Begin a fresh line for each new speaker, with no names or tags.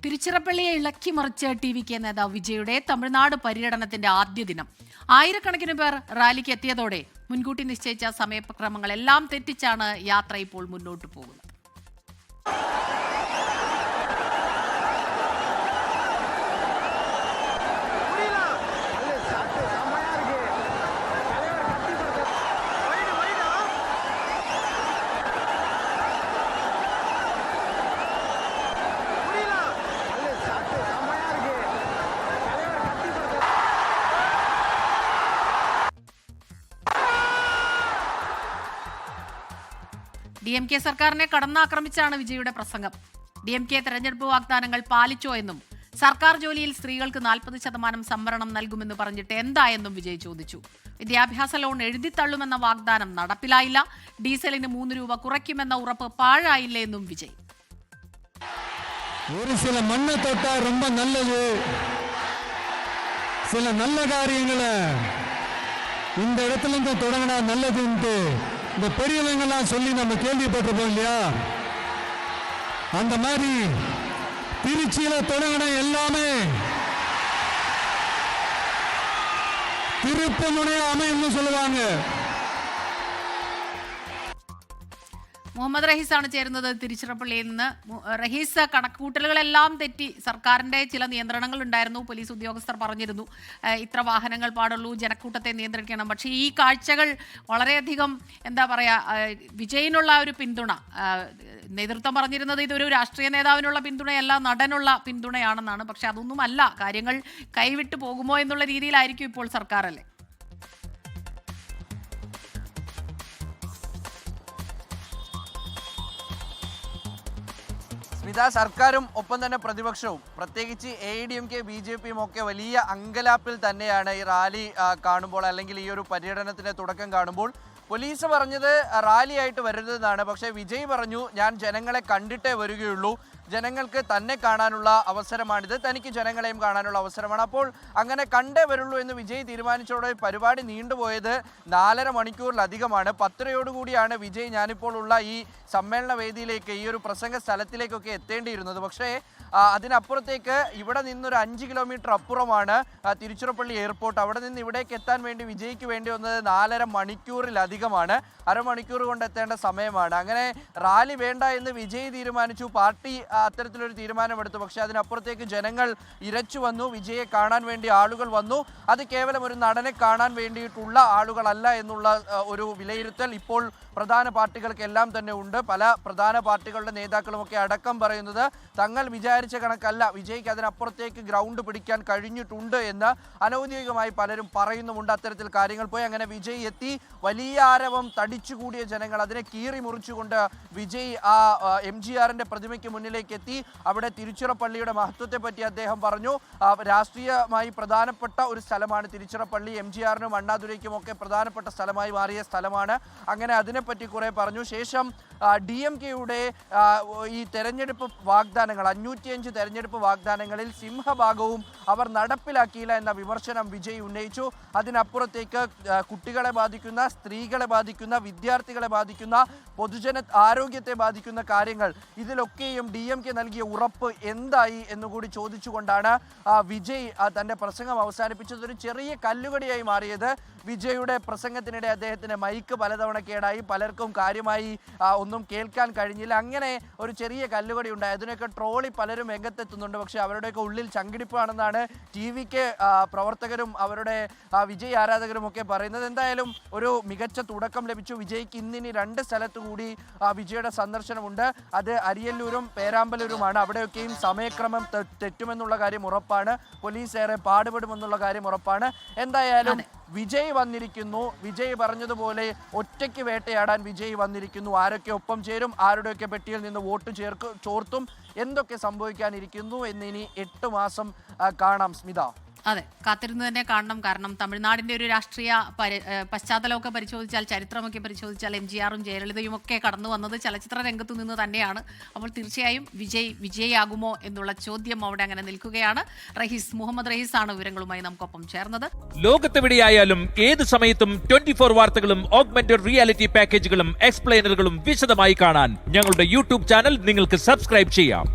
തിരുച്ചിറപ്പള്ളിയെ ഇളക്കിമറിച്ച് ടി.വി.കെ നേതാവ് വിജയുടെ തമിഴ്നാട് പര്യടനത്തിന്റെ ആദ്യ ദിനം. ആയിരക്കണക്കിന് പേർ റാലിക്ക് എത്തിയതോടെ മുൻകൂട്ടി നിശ്ചയിച്ച സമയക്രമങ്ങളെല്ലാം തെറ്റിച്ചാണ് യാത്ര ഇപ്പോൾ മുന്നോട്ട് പോകുന്നത്. DMK സർക്കാരിനെ കടന്നാക്രമിച്ചാണ് വിജയുടെ പ്രസംഗം. DMK തെരഞ്ഞെടുപ്പ് വാഗ്ദാനങ്ങൾ പാലിച്ചോ എന്നും സർക്കാർ ജോലിയിൽ സ്ത്രീകൾക്ക് 40% സംവരണം നൽകുമെന്ന് പറഞ്ഞിട്ട് എന്തായെന്നും വിജയ് ചോദിച്ചു. വിദ്യാഭ്യാസ ലോൺ എഴുതിത്തള്ളുമെന്ന വാഗ്ദാനം നടപ്പിലായില്ല. ഡീസലിന് 3 രൂപ കുറയ്ക്കുമെന്ന ഉറപ്പ് പാഴായില്ലേ എന്നും വിജയ്.
ഒരു ചില മണ്ണ് തൊട്ടാ ரொம்ப நல்லது, சில நல்ல காரியங்களை இந்த இடத்துல இருந்து தொடங்கினா நல்லதுன்ட்டு இந்த பெரியவங்கெல்லாம் சொல்லி நம்ம கேள்விப்பட்டிருப்போம் இல்லையா? அந்த மாதிரி திருச்சியில தொடங்கின எல்லாமே திருப்பமுனை அமையும்னு சொல்லுவாங்க.
മുഹമ്മദ് റഹീസാണ് ചേരുന്നത് തിരുച്ചിറപ്പള്ളിയിൽ നിന്ന്. റഹീസ്, കണക്കൂട്ടലുകളെല്ലാം തെറ്റി. സർക്കാരിന്റെ ചില നിയന്ത്രണങ്ങൾ ഉണ്ടായിരുന്നു. പോലീസ് ഉദ്യോഗസ്ഥർ പറഞ്ഞിരുന്നു ഇത്ര വാഹനങ്ങൾ പാടുള്ളൂ, ജനക്കൂട്ടത്തെ നിയന്ത്രിക്കണം. പക്ഷേ ഈ കാഴ്ചകൾ വളരെയധികം എന്താ പറയാ, വിജയിനുള്ള ഒരു പിന്തുണ, നേതൃത്വം പറഞ്ഞിരുന്നത് ഇതൊരു രാഷ്ട്രീയ നേതാവിനുള്ള പിന്തുണയല്ല, നടനുള്ള പിന്തുണയാണെന്നാണ്. പക്ഷെ അതൊന്നുമല്ല. കാര്യങ്ങൾ കൈവിട്ടു പോകുമോ എന്നുള്ള രീതിയിലായിരിക്കും ഇപ്പോൾ സർക്കാർ, അല്ലേ?
സ്മിത, സർക്കാരും ഒപ്പം തന്നെ പ്രതിപക്ഷവും, പ്രത്യേകിച്ച് AIDMK BJPയും ഒക്കെ വലിയ അങ്കലാപ്പിൽ തന്നെയാണ് ഈ റാലി കാണുമ്പോൾ, അല്ലെങ്കിൽ ഈ ഒരു പര്യടനത്തിന്റെ തുടക്കം കാണുമ്പോൾ. പോലീസ് പറഞ്ഞത് റാലിയായിട്ട് വരരുതെന്നാണ്. പക്ഷേ വിജയ് പറഞ്ഞു, ഞാൻ ജനങ്ങളെ കണ്ടിട്ടേ വരികയുള്ളൂ, ജനങ്ങൾക്ക് തന്നെ കാണാനുള്ള അവസരമാണിത്, തനിക്ക് ജനങ്ങളെയും കാണാനുള്ള അവസരമാണ്, അപ്പോൾ അങ്ങനെ കണ്ടേ വരുള്ളൂ എന്ന് വിജയ് തീരുമാനിച്ചതോടെ പരിപാടി നീണ്ടുപോയത് 4.5 മണിക്കൂറിലധികമാണ്. 10:30 വിജയ് ഞാനിപ്പോൾ ഉള്ള ഈ സമ്മേളന വേദിയിലേക്ക്, ഈ ഒരു പ്രസംഗ സ്ഥലത്തിലേക്കൊക്കെ എത്തേണ്ടിയിരുന്നത്. പക്ഷേ അതിനപ്പുറത്തേക്ക് ഇവിടെ നിന്നൊരു 5 കിലോമീറ്റർ അപ്പുറമാണ് തിരുച്ചിറപ്പള്ളി എയർപോർട്ട്. അവിടെ നിന്ന് ഇവിടേക്ക് എത്താൻ വേണ്ടി വിജയ്ക്ക് വേണ്ടി വന്നത് 4.5 മണിക്കൂറിലധികമാണ്. അരമണിക്കൂർ കൊണ്ട് എത്തേണ്ട സമയമാണ്. അങ്ങനെ റാലി വേണ്ട എന്ന് വിജയ് തീരുമാനിച്ചു, പാർട്ടി അത്തരത്തിലൊരു തീരുമാനമെടുത്തു. പക്ഷെ അതിനപ്പുറത്തേക്ക് ജനങ്ങൾ ഇരച്ചു വന്നു, വിജയെ കാണാൻ വേണ്ടി ആളുകൾ വന്നു. അത് കേവലം ഒരു നടനെ കാണാൻ വേണ്ടിയിട്ടുള്ള ആളുകളല്ല എന്നുള്ള ഒരു വിലയിരുത്തൽ ഇപ്പോൾ പ്രധാന പാർട്ടികൾക്കെല്ലാം തന്നെ ഉണ്ട്. പല പ്രധാന പാർട്ടികളുടെ നേതാക്കളുമൊക്കെ അടക്കം പറയുന്നത് തങ്ങൾ വിചാരിച്ച കണക്കല്ല, വിജയ്ക്ക് അതിനപ്പുറത്തേക്ക് ഗ്രൗണ്ട് പിടിക്കാൻ കഴിഞ്ഞിട്ടുണ്ട് എന്ന് അനൗദ്യോഗികമായി പലരും പറയുന്നുമുണ്ട്. അത്തരത്തിൽ കാര്യങ്ങൾ പോയി. അങ്ങനെ വിജയ് എത്തി. വലിയ ആരവം, തടിച്ചുകൂടിയ ജനങ്ങൾ, അതിനെ കീറി മുറിച്ചുകൊണ്ട് വിജയ് ആ MGRന്റെ പ്രതിമയ്ക്ക് മുന്നിലേക്ക് എത്തി. അവിടെ തിരുച്ചിറപ്പള്ളിയുടെ മഹത്വത്തെ പറ്റി അദ്ദേഹം പറഞ്ഞു. രാഷ്ട്രീയമായി പ്രധാനപ്പെട്ട ഒരു സ്ഥലമാണ് തിരുച്ചിറപ്പള്ളി. MGRനും അണ്ണാദുരയ്ക്കും ഒക്കെ പ്രധാനപ്പെട്ട സ്ഥലമായി മാറിയ സ്ഥലമാണ്. അങ്ങനെ അതിനെപ്പറ്റി കുറെ പറഞ്ഞു. ശേഷം DMKയുടെ ഈ തെരഞ്ഞെടുപ്പ് വാഗ്ദാനങ്ങൾ, 505 തെരഞ്ഞെടുപ്പ് വാഗ്ദാനങ്ങളിൽ സിംഹഭാഗവും അവർ നടപ്പിലാക്കിയില്ല എന്ന വിമർശനം വിജയ് ഉന്നയിച്ചു. അതിനപ്പുറത്തേക്ക് കുട്ടികളെ ബാധിക്കുന്ന, സ്ത്രീകളെ ബാധിക്കുന്ന, വിദ്യാർത്ഥികളെ ബാധിക്കുന്ന, പൊതുജന ആരോഗ്യത്തെ ബാധിക്കുന്ന കാര്യങ്ങൾ, ഇതിലൊക്കെയും DMK നൽകിയ ഉറപ്പ് എന്തായി എന്നുകൂടി ചോദിച്ചുകൊണ്ടാണ് വിജയ് തൻ്റെ പ്രസംഗം അവസാനിപ്പിച്ചത്. ഒരു ചെറിയ കല്ലുകടിയായി മാറിയത് വിജയുടെ പ്രസംഗത്തിനിടെ അദ്ദേഹത്തിന് മൈക്ക് പലതവണ കേടായി, പലർക്കും കാര്യമായി ഒന്നും കേൾക്കാൻ കഴിഞ്ഞില്ല. അങ്ങനെ ഒരു ചെറിയ കല്ലുകടി ഉണ്ടായി. അതിനൊക്കെ ട്രോളി പലരും രംഗത്തെത്തുന്നുണ്ട്. പക്ഷേ അവരുടെയൊക്കെ ഉള്ളിൽ ചങ്കിടിപ്പാണെന്നാണ് TVK പ്രവർത്തകരും അവരുടെ വിജയ് ആരാധകരും ഒക്കെ പറയുന്നത്. എന്തായാലും ഒരു മികച്ച തുടക്കം ലഭിച്ചു വിജയ്ക്ക്. ഇന്നിനി 2 സ്ഥലത്തു കൂടി വിജയുടെ സന്ദർശനമുണ്ട്. അത് അരിയല്ലൂരും പേരാമ്പലൂരുമാണ്. അവിടെയൊക്കെയും സമയക്രമം തെറ്റുമെന്നുള്ള കാര്യം ഉറപ്പാണ്. പോലീസ് ഏറെ പാടുപെടുമെന്നുള്ള കാര്യം ഉറപ്പാണ്. എന്തായാലും വിജയ് വന്നിരിക്കുന്നു. വിജയ് പറഞ്ഞതുപോലെ ഒറ്റയ്ക്ക് വേട്ടയാടാൻ വിജയ് വന്നിരിക്കുന്നു. ആരൊക്കെ ഒപ്പം ചേരും, ആരുടെയൊക്കെ പെട്ടിയിൽ നിന്ന് വോട്ട് ചോർത്തും, എന്തൊക്കെ സംഭവിക്കാനിരിക്കുന്നു എന്നിനി 8 മാസം കാണാം സ്മിത.
അതെ, കാത്തിരുന്ന് തന്നെ കാണണം. കാരണം തമിഴ്നാടിന്റെ ഒരു രാഷ്ട്രീയ പശ്ചാത്തലമൊക്കെ പരിശോധിച്ചാൽ, ചരിത്രമൊക്കെ പരിശോധിച്ചാൽ MGRും ജയലളിതയും ഒക്കെ കടന്നു വന്നത് ചലച്ചിത്ര രംഗത്തു നിന്ന് തന്നെയാണ്. അപ്പോൾ തീർച്ചയായും വിജയാകുമോ എന്നുള്ള ചോദ്യം അവിടെ അങ്ങനെ നിൽക്കുകയാണ്. മുഹമ്മദ് റഹീസ് ആണ് വിവരങ്ങളുമായി നമുക്കൊപ്പം ചേർന്നത്.
ലോകത്തെവിടെയായാലും ഏത് സമയത്തും 24 വാർത്തകളും ഓഗ്മെന്റഡ് റിയാലിറ്റി പാക്കേജുകളും എക്സ്പ്ലെയിനറുകളും വിശദമായി കാണാൻ ഞങ്ങളുടെ YouTube ചാനൽ നിങ്ങൾക്ക് സബ്സ്ക്രൈബ് ചെയ്യാം.